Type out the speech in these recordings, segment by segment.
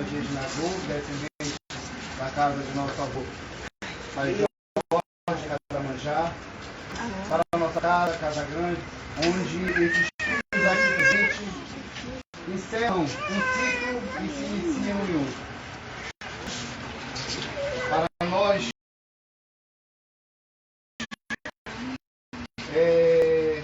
Dias de Nagu, descendente da casa de nosso avô Pai Jorge, Casa Manjá, para a nossa Casa Grande, onde esses filhos aqui presentes encerram um ciclo e se iniciam em outro. Para nós, é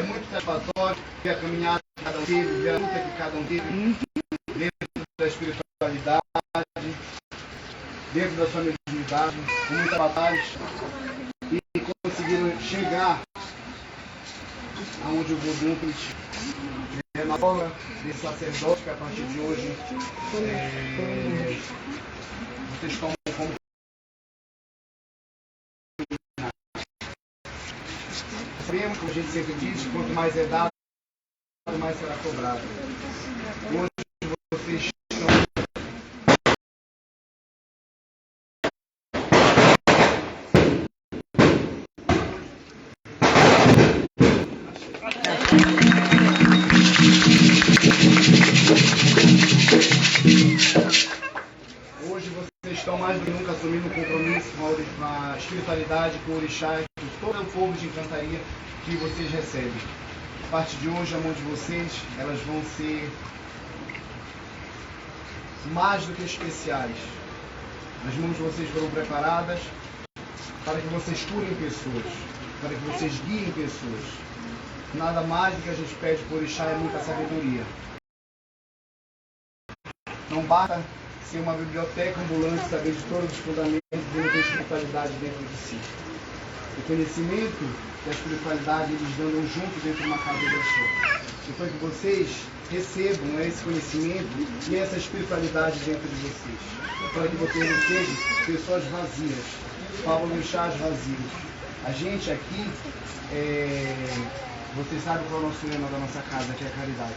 muito satisfatório ver a caminhada que cada um teve, ver a luta que cada um teve dentro da espiritualidade, dentro da sua mediunidade, com muita batalha, e conseguiram chegar aonde o Vodun é na forma desse sacerdote que a partir de hoje vocês tomam como sabemos, como a gente sempre diz, quanto mais é dado, mais será cobrado. Hoje vocês estão mais do que nunca assumindo um compromisso com a espiritualidade, com o orixá e com todo o povo de Encantaria que vocês recebem. A partir de hoje, a mão de vocês, elas vão ser mais do que especiais. As mãos de vocês foram preparadas para que vocês curem pessoas, para que vocês guiem pessoas. Nada mais do que a gente pede por orixá é muita sabedoria. Não basta ser uma biblioteca ambulante, saber de todos os fundamentos e não ter espiritualidade dentro de si. O conhecimento e a espiritualidade eles andam juntos dentro de uma casa de oração. Então que vocês recebam esse conhecimento e essa espiritualidade dentro de vocês. Para que vocês não sejam pessoas vazias, chás vazios. A gente aqui, vocês sabem qual é o nosso lema da nossa casa, que é a caridade.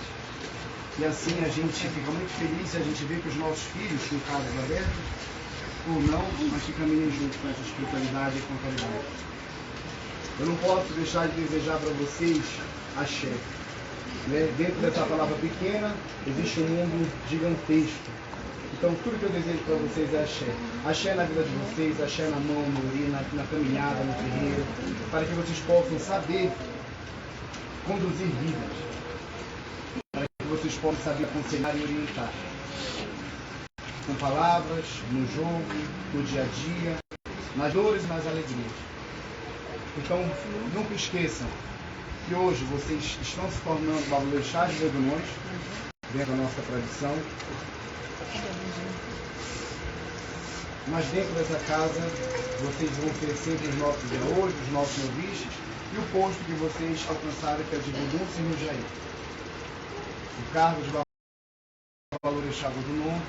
E assim a gente fica muito feliz se a gente vê que os nossos filhos, com casas abertas, ou não, mas que caminhem junto com essa espiritualidade e com a caridade. Eu não posso deixar de desejar para vocês axé. Dentro dessa palavra pequena, existe um mundo gigantesco. Então tudo que eu desejo para vocês é axé. Axé na vida de vocês, axé na mão, no urina, na caminhada, no terreiro, para que vocês possam saber conduzir vidas. Vocês podem saber aconselhar e orientar. Com palavras, no jogo, no dia a dia, nas dores e nas alegrias. Então, nunca esqueçam que hoje vocês estão se tornando babalorixás e vedunões, dentro da nossa tradição. Mas dentro dessa casa, vocês vão ser sempre os nossos heróis, os nossos novices, e o posto que vocês alcançaram, que é de Vodun Sirmujaí. O cargo de babalorixá Vodun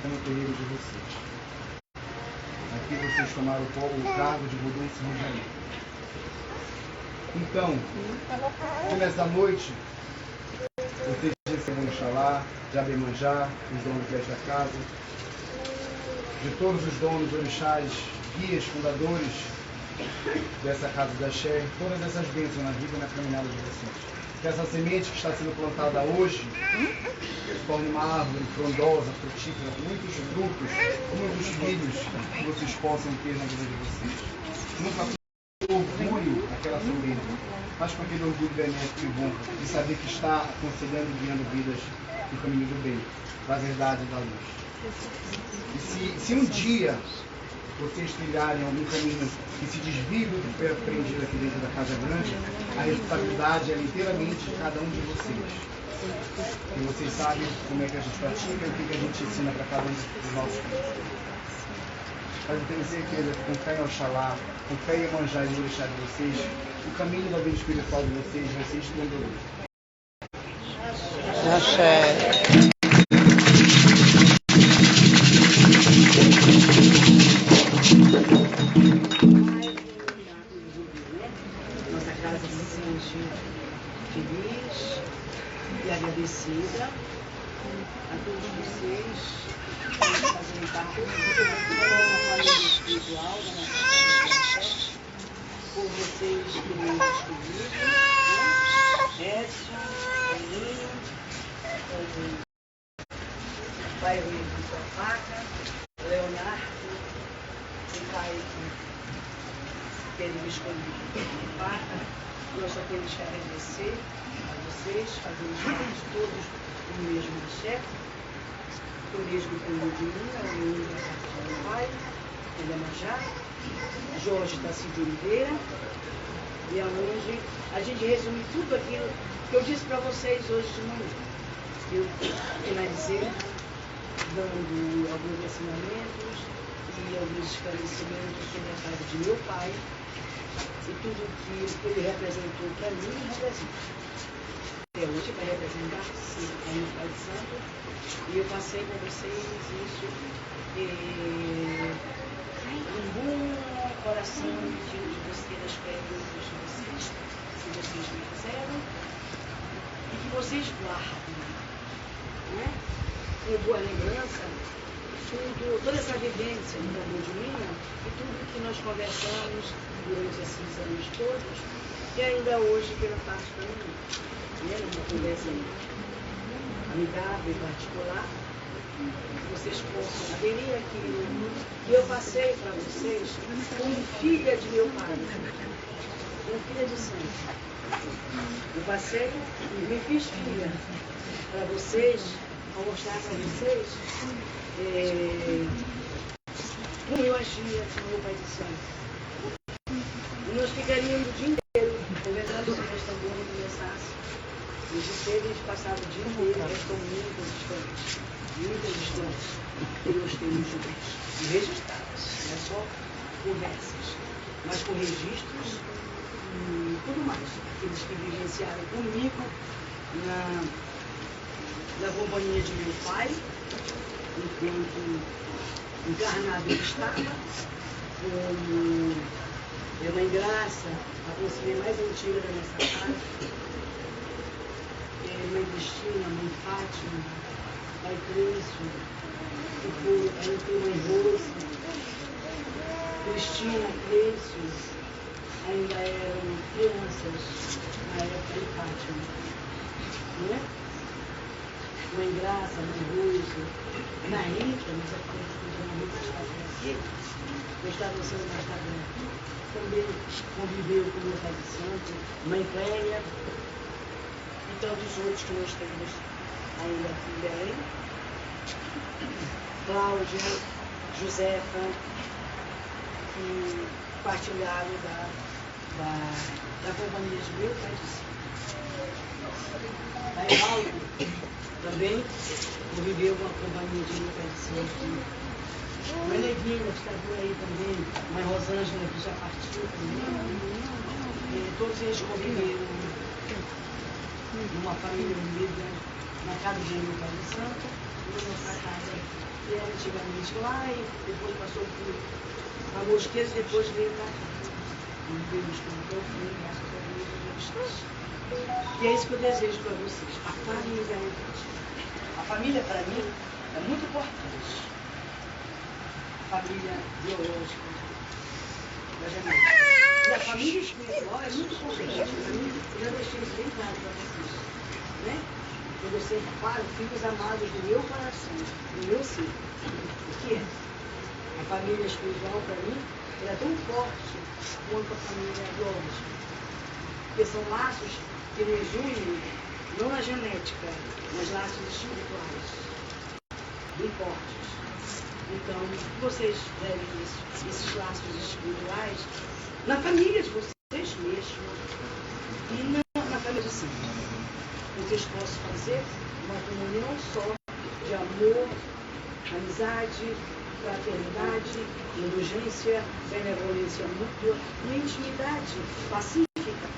é no terreiro de vocês. Aqui vocês tomaram o cargo de Vodun Sirmujaí. Então, nessa noite, vocês recebem Oxalá, Jabemanjá, os donos desta casa, de todos os donos, orixás, guias, fundadores dessa casa da Axé, todas essas bênçãos na vida e na caminhada de vocês. Que essa semente que está sendo plantada hoje se torne uma árvore frondosa, frutífera, com muitos frutos, com muitos filhos que vocês possam ter na vida de vocês. Nunca com orgulho aquela soberba, mas com aquele orgulho benéfico e bom de saber que está aconselhando e guiando vidas no caminho do bem, da verdade e da luz. E se um dia vocês trilharem algum caminho que se desvie do que foi aprendido aqui dentro da Casa Grande, a responsabilidade é inteiramente de cada um de vocês. E vocês sabem como é que a gente pratica e o que a gente ensina para cada um dos nossos filhos. Mas eu tenho certeza que com fé em Oxalá, com fé em Iemanjá e no orixá de vocês, o caminho da vida espiritual de vocês vai ser esplendoroso. Axé. Nossa casa se sente feliz e agradecida a todos vocês que fazem parte da família espiritual da nossa casa, por vocês que me descobriram, Edson, Aninho, pai Vitor Faca, Leonardo, o pai Pedro escolhido Faca. Nós só temos que agradecer a vocês, fazemos parte todos do mesmo axé, o mesmo caminho de mim, é o meu pai, ele é Majá, Jorge da Cid Oliveira, e aonde a gente resume tudo aquilo que eu disse para vocês hoje de manhã. Eu finalizei dando alguns ensinamentos e alguns esclarecimentos sobre a casa de meu pai e tudo que ele representou para mim representa. Até hoje vai representar sim, a meu Pai Santo, e eu passei para vocês isso um bom coração diante de vocês, das perguntas de vocês, que vocês me fizeram, e que vocês guardem, né? Com boa lembrança, toda essa vivência no amor de Mina, e tudo que nós conversamos durante esses anos todos, e ainda hoje pela parte da mim, né? Uma conversa amigável e particular, vocês possam aderir aquilo que eu passei para vocês como filha de meu pai, como filha de santo. Eu passei e me fiz filha para vocês, para mostrar para vocês como eu agia com meu pai de santo. E nós ficaríamos o dia inteiro conversando sobre esta boa que começasse. Os eles passavam o dia inteiro, estão muitas histórias. Muitas histórias que nós temos juntos, e registradas, não é só conversas, mas com registros e tudo mais. Aqueles que vivenciaram comigo na companhia de meu pai, enquanto encarnado ele estava, como a Mãe Graça, a conselheira mais antiga da nossa casa, Mãe Cristina, Mãe Fátima, Pai Clêncio, aí tem Mãe Rose, Cristina, Clêncio, ainda eram crianças na época de Fátima, né? Mãe Graça, Mãe Rose, na Rita, mas a Mãe Rita está por aqui, eu estava sendo mais tarde aqui, também conviveu com meu pai de santo, Mãe Clélia, e tantos outros que nós temos ainda aqui em Belém, Cláudia, Josefa, que partilharam da companhia de meu pai de santo. A Evaldo também conviveu com a companhia de meu pai de santo. Mãe Neguinha, que está por aí também, Mãe Rosângela, que já partiu também. Todos eles conviveram numa família unida, na casa de meu pai de santo, e na nossa casa, que era antigamente lá, e depois passou por Mosqueiros, e depois veio para cá. E vivemos com o fim, graças a Deus, e é isso que eu desejo para vocês, a família. A família, para mim, é muito importante. A família biológica da genética. E a família espiritual é muito importante. Eu já deixei isso bem claro para vocês. Né? Eu sempre falo, filhos amados do meu coração, do meu ser. O que é? A família espiritual, para mim, ela é tão forte quanto a família biológica. Porque são laços que nos unem, não na genética, mas laços espirituais, bem fortes. Então, vocês devem esses laços espirituais na família de vocês mesmos e na família de santos. Vocês possam fazer uma comunhão só de amor, amizade, fraternidade, indulgência, benevolência mútua e intimidade pacífica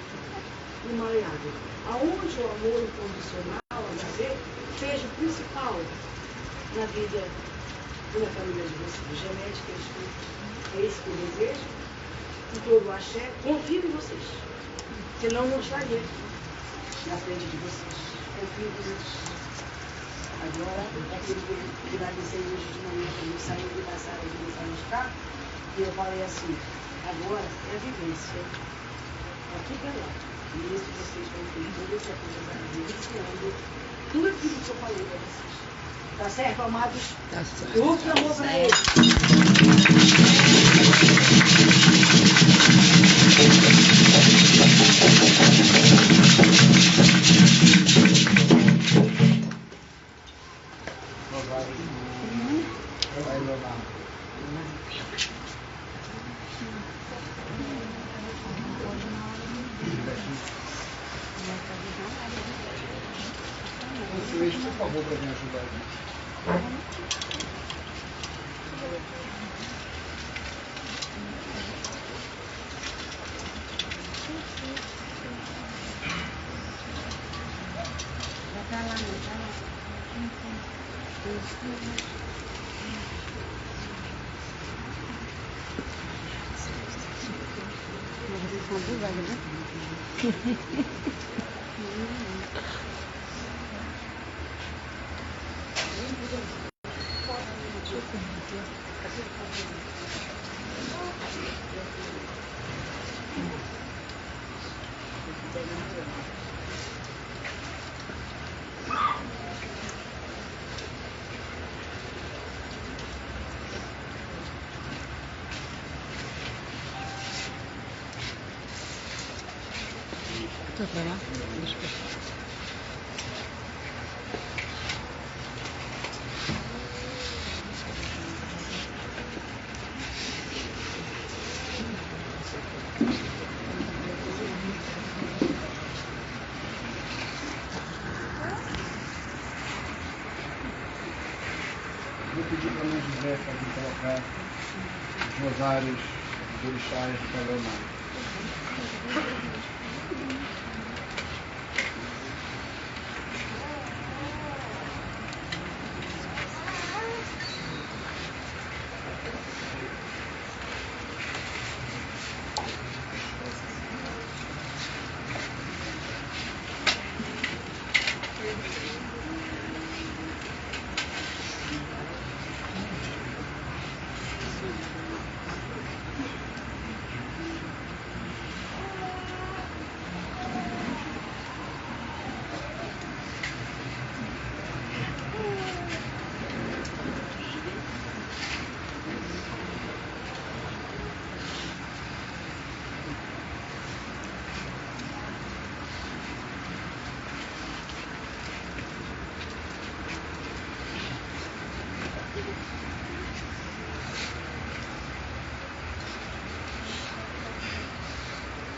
e maleável. Aonde o amor incondicional, a prazer, seja o principal na vida e na família de vocês. Genética e espírito. É isso que eu desejo. E todo o axé, confio em vocês. Senão não estaria na frente de vocês. Confio em vocês. Agora, aquele que agradecer hoje de manhã, quando eu saí de passar aqui nessa mostrar, e eu falei assim, agora é a vivência. Aqui para lá. E isso vocês vão ter todo esse aprendizado vivenciando tudo aquilo que eu falei para vocês. Tá certo, amados? Tá certo. O clamor para ele. Vai louvar. Vocês, por favor, para me ajudar aqui. Tá pra lá? Deixa eu ver. Vou pedir para a mãe José para vir colocar os rosários dos orixás do Pai Leonardo.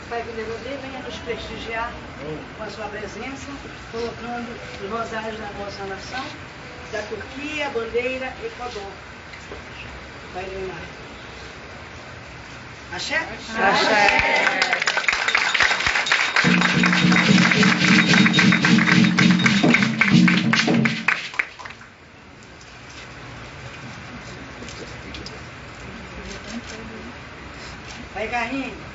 Pai Guilherme, venha nos prestigiar com a sua presença, colocando os rosários da nossa nação, da Turquia, bandeira, Equador. Pai Leonardo. Axé? Axé. Pai Carlinhos.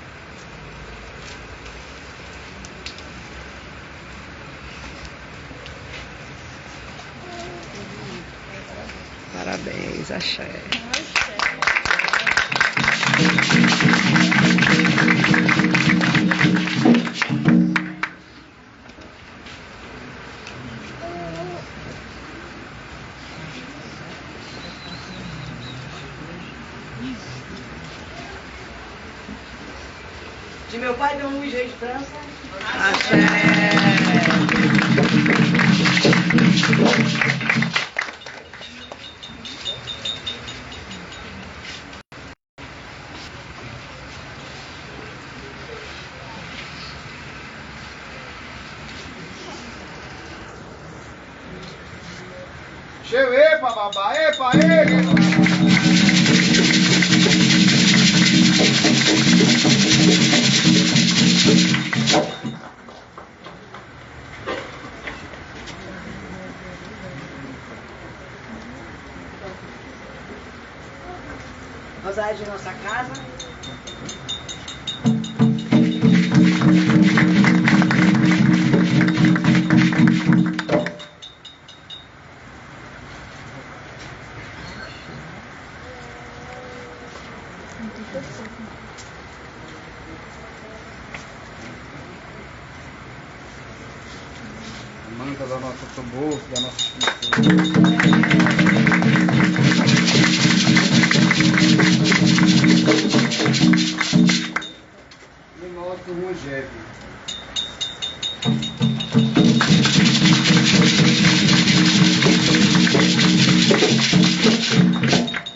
Parabéns, axé. De meu pai, Dom Luiz, rei de França. Axé. Cheu, epa, babá, epa, epa. Rosário de nossa casa. Manda representa da nossa tambor, da nossa estrutura. E o nosso Rogério.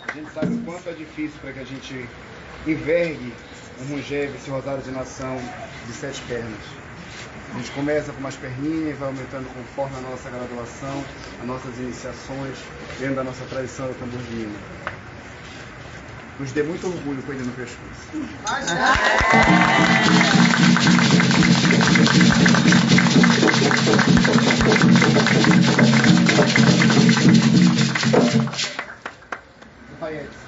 A gente sabe o quanto é difícil para que a gente envergue um Rogério, esse rosário de nação de 7 pernas. A gente começa com umas perninhas, vai aumentando conforme a nossa graduação, as nossas iniciações, dentro da nossa tradição do tambor de Minas. Nos dê muito orgulho com ele no pescoço. Vai, Edson.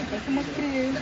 Parece uma criança.